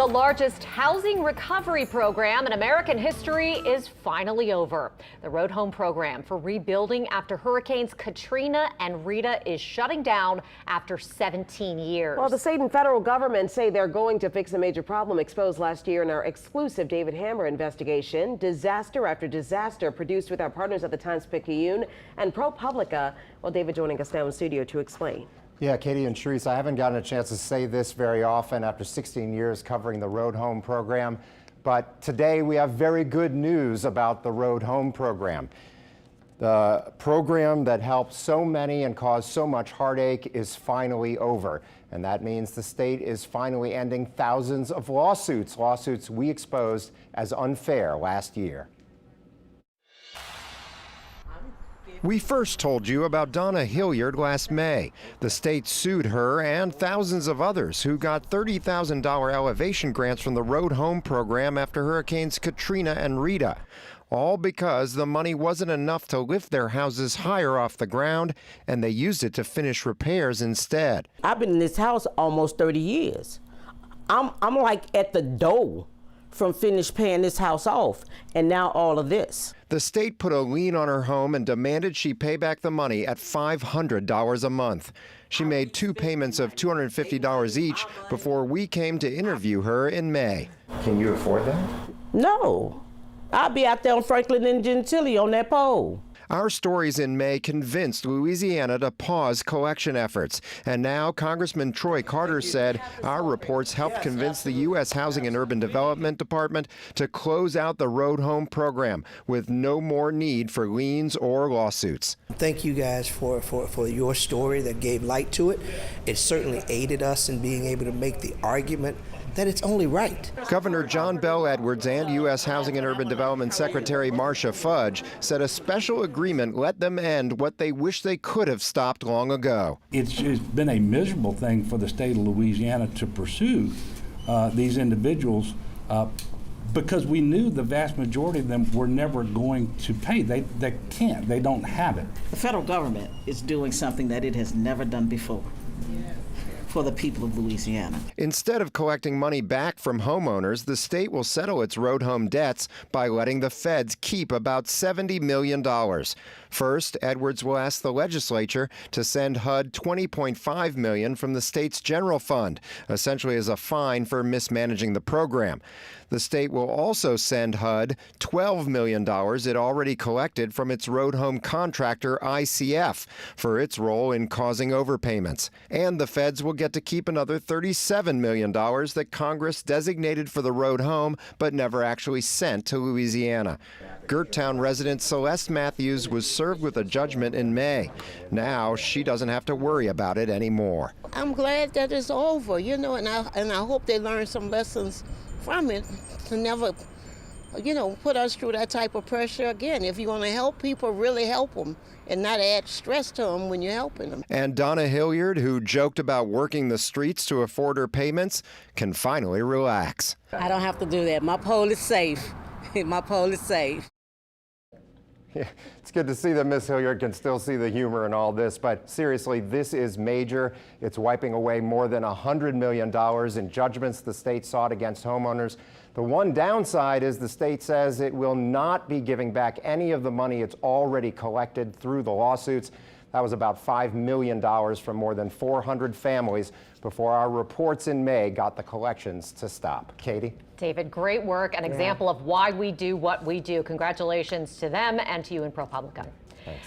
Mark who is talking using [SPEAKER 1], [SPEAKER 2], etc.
[SPEAKER 1] The largest housing recovery program in American history is finally over. The Road Home program for rebuilding after Hurricanes Katrina and Rita is shutting down after 17 years.
[SPEAKER 2] Well, the state and federal government say they're going to fix a major problem exposed last year in our exclusive David Hammer investigation. Disaster after disaster produced with our partners at the Times-Picayune and ProPublica. Well, David joining us now in studio to explain.
[SPEAKER 3] Yeah, Katie and Therese, I haven't gotten a chance to say this very often after 16 years covering the Road Home program, but today we have very good news about the Road Home program. The program that helped so many and caused so much heartache is finally over, and that means the state is finally ending thousands of lawsuits we exposed as unfair last year. We first told you about Donna Hilliard last May. The state sued her and thousands of others who got $30,000 elevation grants from the Road Home program after Hurricanes Katrina and Rita. All because the money wasn't enough to lift their houses higher off the ground, and they used it to finish repairs instead.
[SPEAKER 4] I've been in this house almost 30 years. I'm like at the door from finish paying this house off, and now all of this.
[SPEAKER 3] The state put a lien on her home and demanded she pay back the money at $500 a month. She made two payments of $250 each before we came to interview her in May. Can you afford that?
[SPEAKER 4] No. I'll be out there on Franklin and Gentilly on that pole.
[SPEAKER 3] Our stories in May convinced Louisiana to pause collection efforts. And now Congressman Troy Carter said our reports helped convince the U.S. Housing and Urban Development Department to close out the Road Home program with no more need for liens or lawsuits.
[SPEAKER 5] Thank you guys for your story that gave light to it. It certainly aided us in being able to make the argument that it's only right.
[SPEAKER 3] Governor John Bell Edwards and U.S. Housing and Urban Development Secretary Marcia Fudge said a special agreement let them end what they wish they could have stopped long ago.
[SPEAKER 6] It's been a miserable thing for the state of Louisiana to pursue these individuals because we knew the vast majority of them were never going to pay. They can't. They don't have it.
[SPEAKER 7] The federal government is doing something that it has never done before for the people of Louisiana.
[SPEAKER 3] Instead of collecting money back from homeowners, the state will settle its road home debts by letting the feds keep about $70 million. First, Edwards will ask the legislature to send HUD $20.5 million from the state's general fund, essentially as a fine for mismanaging the program. The state will also send HUD $12 million it already collected from its road home contractor ICF for its role in causing overpayments. And the feds will get to keep another $37 million that Congress designated for the road home but never actually sent to Louisiana. Gerttown resident Celeste Matthews was served with a judgment in May. Now she doesn't have to worry about it anymore.
[SPEAKER 8] I'm glad that it's over, you know, and I hope they learn some lessons from it to never, you know, put us through that type of pressure again. If you want to help people, really help them and not add stress to them when you're helping them.
[SPEAKER 3] And Donna Hilliard, who joked about working the streets to afford her payments, can finally relax.
[SPEAKER 7] I don't have to do that. My pole is safe. My pole is safe.
[SPEAKER 3] Yeah, it's good to see that Miss Hilliard can still see the humor in all this, but seriously, this is major. It's wiping away more than $100 million in judgments the state sought against homeowners. The one downside is the state says it will not be giving back any of the money it's already collected through the lawsuits. That was about $5 million from more than 400 families before our reports in May got the collections to stop. Katie?
[SPEAKER 1] David, great work, an example of why we do what we do. Congratulations to them and to you in ProPublica.
[SPEAKER 3] Thanks.